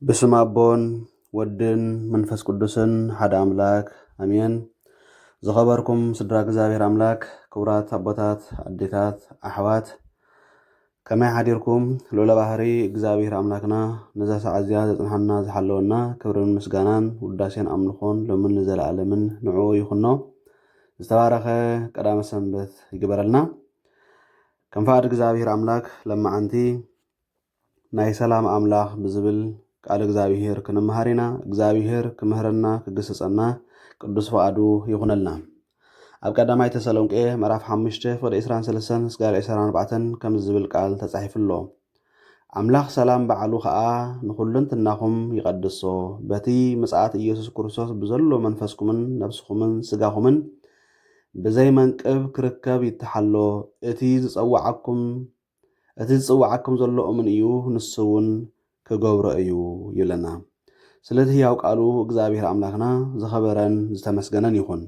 بسم أبون ودن منفس قدسن حد أملاك أمين زخبركم سدراك زابير أملاك كورات أبوتات أديتات أحوات كما حديركم لولا بحري زابير أملاكنا نزاس عزيزة نحنا زحلونا كبرن مسجانان وداسين أملخون لمن نزل علمن نعو يخنو استبارخه قدام السنبت يقبرلنا كم فارق زابير أملاك لما عنتي ناي سلام أملاك بزبل قال እግዚአብሔር ከነመሃሪና እግዚአብሔር ከመህረና ከገሰጸና ቅዱስ ፈቃዱ ይሁንልና ኣብ ቀዳማይ ተሰሎንቄ ምዕራፍ 5 ወደ 23 እስከ 24 ከም ዝብል ቃል ተጻሒፍሎ ኣምላኽ ሰላም በዓሉ ከዓ ንኹልንትናኹም ይቀድሶ በቲ ምጽአት ኢየሱስ ክርስቶስ ብዘሎ መንፈስኩምን ነፍስኩምን ስጋኹምን ብዘይ መንቅብ ክርከብ ይተሓሎ እቲ ዝጽዋዓኩም ዘሎ እምን እዩ ንስውን ከገብሮ እዩ ይለና ስለዚህ ያው ቃሉ እግዚአብሔር አምላክና ዘኸበረን ዝተመስገነን ይሁን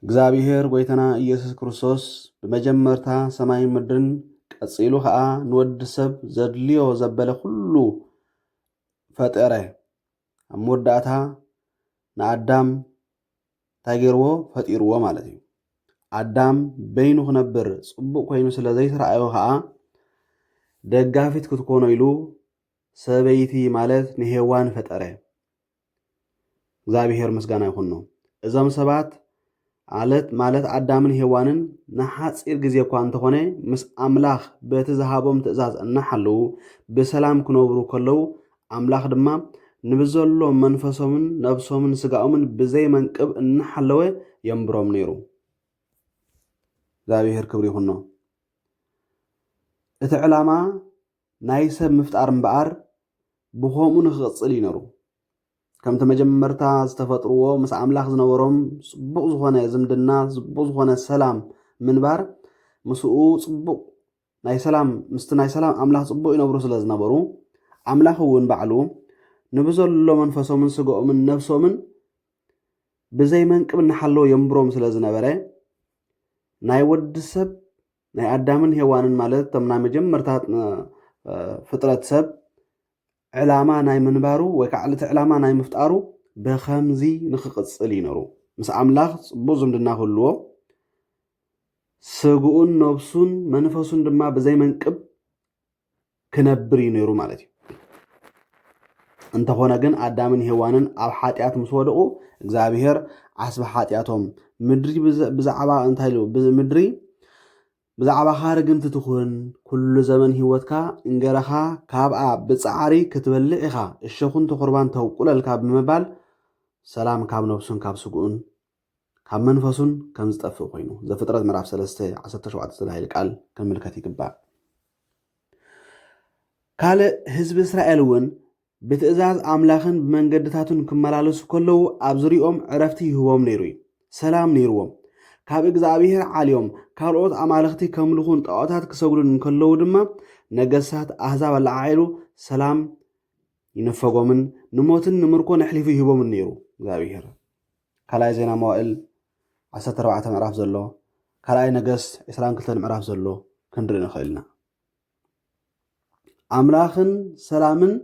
እግዚአብሔር ጎይተና ኢየሱስ ክርስቶስ በመጀመርታ ሰማይ ምድርን ቀጽሉ ከዓ ንወድ ሰብ ዘድልዮ ዘበለ ሁሉ ፈጠረ አሞዳታ ንአዳም ታገርዎ ፈጢርዎ ማለት እዩ አዳም በይኑ ክነብር ጽቡቕ ኮይኑ ስለ ዘይተራእዮ ከዓ ደጋፊት ክትኮኖ ኢሉ ሰበይቲ ማለት ንሄዋን ፈጠረ እግዚአብሔር ምስጋና ይሁን ነው እዛም ሰባት ማለት አዳምን ሄዋንን ንሓፂር ግዜ እኳ እንተኾነ ምስ አምላኽ በቲ ዝሃቦም ትእዛዝ እናሓለው በሰላም ክነብሩ ከለው አምላኽ ድማ ንብዘሎ መንፈሶምን ነብሶምን ስጋኦምን ብዘይ መንቅብ እናሓለወ የምብሮም ነይሩ እግዚአብሔር ክብር ይሁን ነው እቲ ዕላማ ናይ ሰብ ምፍጣር እምበኣር ብኸምኡ ንኽቕጽል ይነሩ ከምቲ መጀመርታ ዝተፈጥርዎ ምስ ኣምላኽ ዝነበሮም ጽቡቕ ዝኾነ ዝምድና ጽቡቕ ዝኾነ ሰላም ምንባር ምስኡ ጽቡቕ ናይ ሰላም ምስቲ ናይ ሰላም ኣምላኽ ጽቡቕ ይነብሩ ስለ ዝነበሩ ኣምላኽ እውን ባዕሉ ንብዘሎ መንፈሶምን ስግኦምን ነፍሶምን ብዘይ መንቅብ እናሓለዎ የምብሮም ስለ ዝነበረ ናይ ወዲ ሰብ ናይ አዳምን ሄዋንን ማለት ተምና መጀመርታት ፍጥረት ሰብ ዕላማ ናይ ምንባሩ ወይ ከዓ እቲ ዕላማ ናይ ምፍጣሩ በኸምዚ ንኽቕጽል ይነሩ ምስ አምላኽ ጽቡቕ ዝምድና ክህልዎ ስግኡን ነብሱን መንፈሱን ድማ ብዘይ መንቅብ ክነብር ይነሩ ማለት እዩ እንተኾነ ግን አዳምን ሄዋንን ኣብ ኃጢአት ምስ ወደቁ እግዚአብሔር ዓስቢ ኃጢአቶም ምድሪ ብዛዕባ እንታይ ኢሉ ምድሪ ብዛዕባ ኻርግንቲ ትኹን ኩሉ ዘመን ህይወትካ እንገረኻ ካብኣ ብጻዕሪ ክትበልዕ ኢኻ እሸኹን ተቁርባን ተውቁለልካ ብምባል ሰላም ካብ ነብሱን ካብ ስጉኡን ካብ መንፈሱን ከም ዝጠፍእ ኮይኑ ዘፍጥረት ምዕራፍ 3:17 ዝተባህለ ቃል ክንምልከት ይግባእ ካልእ ህዝቢ እስራኤል እውን ብትእዛዝ አምላኽን ብመንገድታቱን ክመላለሱ ከለው ኣብ ዙርዮኦም ዕረፍቲ ይህቦም ነይሩ እዩ ሰላም ነይርዎም ካብ እግዚአብሔር ዓልዮም ካልኦት አማልኽቲ ከምልኹን ጣዖታት ክሰግዱን ከለው ድማ ነገሳት አሕዛብ አላዓይሉ ሰላም ይነፈጎምን ንሞትን ንምርኮ ነሕሊፉ ይህቦምን ነይሩ እግዚአብሔር ካልኣይ ዜና መዋዕል 14 ምዕራፍ ዘሎ ካልኣይ ነገስት 22 ምዕራፍ ዘሎ ክንርኢ ንኽእልና አምላኽን ሰላምን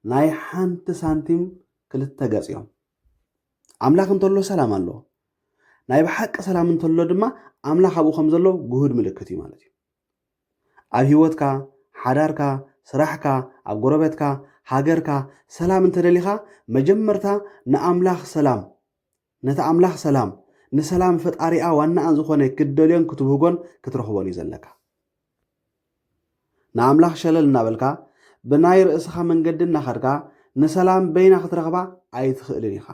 ናይ ሓንቲ ሳንቲም ክልተ ገጽ እዮም አምላኽ እንተሎ ሰላም ኣሎ ናይ ብሓቂ ሰላም እንተሎ ድማ አምላኽ ኣብኡ ከም ዘሎ ጉሁድ ምልክት እዩ ማለት እዩ ኣብ ህይወትካ ሓዳርካ ስራሕካ ኣብ ጎረቤትካ ሃገርካ ሰላም እንተደሊኻ መጀመርታ ንኣምላኽ ሰላም ነቲ ኣምላኽ ሰላም ንሰላም ፈጣሪኣ ዋናኣን ዝኾነ ክደልዮን ክትብህጎን ክትረኽቦን እዩ ዘለካ ንኣምላኽ ሸለል እናበልካ ብናይ ርእስኻ መንገዲ እናኸድካ ንሰላም በይና ክትረኽባ ኣይትኽእልን ኢኻ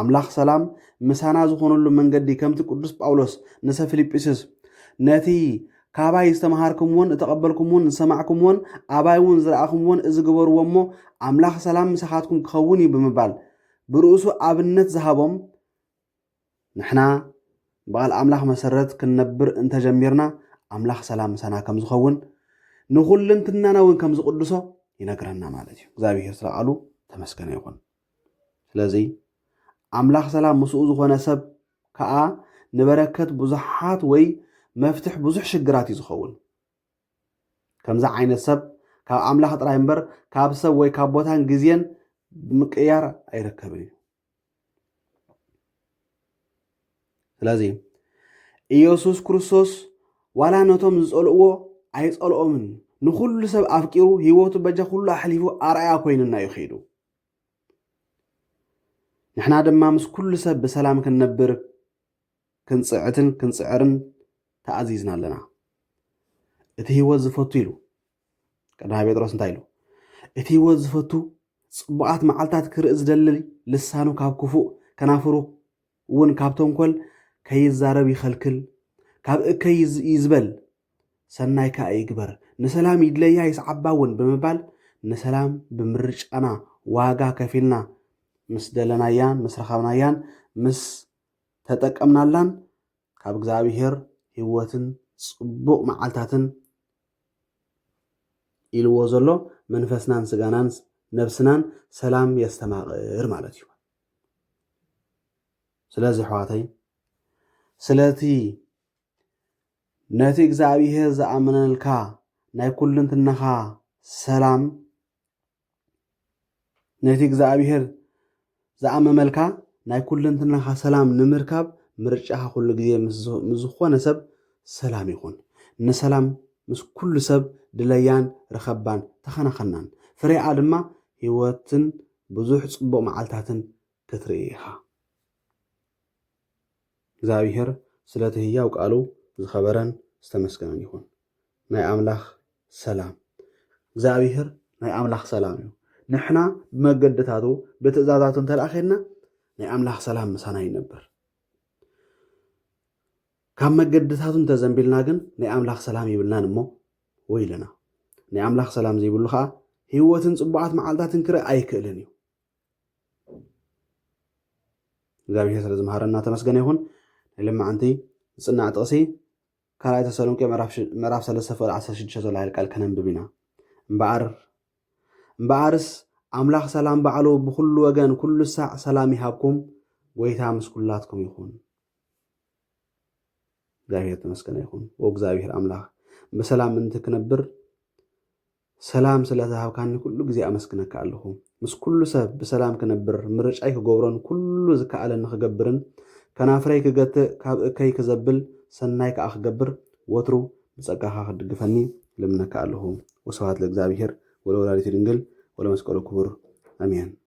አምላኽ ሰላም ምሳና ዝኾነሉ መንገዲ ከምቲ ቅዱስ ጳውሎስ ንሰብ ፊልጵስዩስ ነቲ ካባይ ዝተምሃርኩምዎን እተቐበልኩምዎን ዝሰማዕኩምዎን ኣባይውን ዝረኣኹምዎን እዚ ግበርዎ እሞ አምላኽ ሰላም ምሳኻትኩም ክኸውን እዩ ብምባል ብርእሱ ኣብነት ዝሃቦም ንሕና በቓል አምላኽ መሰረት ክንነብር እንተጀሚርና አምላኽ ሰላም ምሳና ከም ዝኸውን ንኹልንትናና እውን ከም ዝቅድሶ ይነግረና ማለት እዩ እግዚአብሔር ስለቃሉ ተመስገነ ይኹን ስለዚ አምላኽ ሰላም ምስኡ ዝኾነ ሰብ ከዓ ንበረከት ብዙሓት ወይ መፍትሕ ብዙሕ ሽግራት እዩ ዝኸውን ከምዛ ዓይነት ሰብ ካብ ኣምላኽ ጥራይ እምበር ካብ ሰብ ወይ ካብ ቦታን ግዜን ምቅያር ኣይረከብን እዩ። ስለዚ ኢየሱስ ክርስቶስ ዋላ ነቶም ዝጸልእዎ ኣይጸልኦምን ንኩሉ ሰብ ኣፍቂሩ ሂወቱ በጃ ኩሉ ኣሕሊፉ ኣርኣያ ኮይኑና እዩ ኸይዱ። ንሕና ድማ ምስ ኩሉ ሰብ ብሰላም ክንነብር ክንጽዕትን ክንጽዕርን ተኣዚዝና ኣለና። እቲ ሂወት ዝፈቱ ኢሉ ቀዳማይ ጴጥሮስ እንታይ ኢሉ? እቲ ሂወት ዝፈቱ ጽቡቓት መዓልታት ክርኢ ዝደልል ልሳኑ ካብ ክፉእ ከናፍሩ እውን ካብ ተንኰል ከይዛረብ ይኸልክል፣ ካብ እከይ ይዝበል ሰናይ ከዓ ይግበር፣ ንሰላም ይድለያ ይስዓባ እውን ብምባል ንሰላም ብምርጫና ዋጋ ከፊልና ምስ ደለናያን ምስ ረኸብናያን ምስ ተጠቀምናላን ካብ እግዚአብሔር ሂወትን ጽቡቕ መዓልታትን ኢልዎ ዘሎ መንፈስናን ስጋናን ነብስናን ሰላም የስተማቕር ማለት እዩ። ስለዚ ኣሕዋተይ ስለቲ ነቲ እግዚአብሔር ዝኣመነልካ ናይ ኩልንትናኻ ሰላም ነቲ እግዚአብሔር ዝኣመመልካ ናይ ኩልንትናኻ ሰላም ንምርካብ ምርጫኻ ኩሉ ግዜ ምስ ዝኾነ ሰብ ሰላም ይኹን። ንሰላም ምስ ኩሉ ሰብ ድለያን ረኸባን ተኸናኸናን ፍሬኣ ድማ ሂወትን ብዙሕ ጽቡቕ መዓልታትን ክትርኢ ኢኻ። እግዚአብሔር ስለቲ ህያው ቃሉ ዝኸበረን ዝተመስገነን ይኹን። ናይ ኣምላኽ ሰላም እግዚአብሔር ናይ ኣምላኽ ሰላም እዩ። ንሕና ብመገድታቱ ብትእዛዛቱ እንተላኺድና ናይ ኣምላኽ ሰላም ምሳና ይነብር። ካብ መገድታቱ እንተዘንቢልና ግን ናይ ኣምላኽ ሰላም ይብልናን እሞ ወይ ኢለና። ናይ ኣምላኽ ሰላም ዘይብሉ ከዓ ሂወትን ጽቡቓት መዓልታትን ክርኢ ኣይክእልን እዩ። እግዚአብሔር ስለ ዝመሃረና ተመስገነ ይኹን። ናይ ልማዓንቲ ዝጽናዕ ጥቕሲ ካልኣይ ተሰሎንቄ ምዕራፍ 3:16 ዘሎ ቃል ከነንብብ ኢና። እምበኣርስ ኣምላኽ ሰላም ባዕሉ ብኩሉ ወገን ኩሉ ሳዕ ሰላም ይሃብኩም፣ ጎይታ ምስ ኩላትኩም ይኹን። እግዚአብሔር ተመስገነ ይኹን። ወእግዚአብሔር ኣምላኽ ብሰላም እንትክነብር ሰላም ስለዝሃብካኒ ኩሉ ግዜ ኣመስግነካ ኣለኹ። ምስ ኩሉ ሰብ ብሰላም ክነብር ምርጫይ ክገብሮን ኩሉ ዝከኣለኒ ክገብርን ከናፍረይ ክገትእ ካብ እከይ ክዘብል ሰናይ ከዓ ክገብር ወትሩ ብጸጋኻ ክድግፈኒ ልምነካ ኣለኹ። ወስብሐት ለእግዚአብሔር ወለወላዲቱ ድንግል ወለመስቀሉ ክቡር አሜን።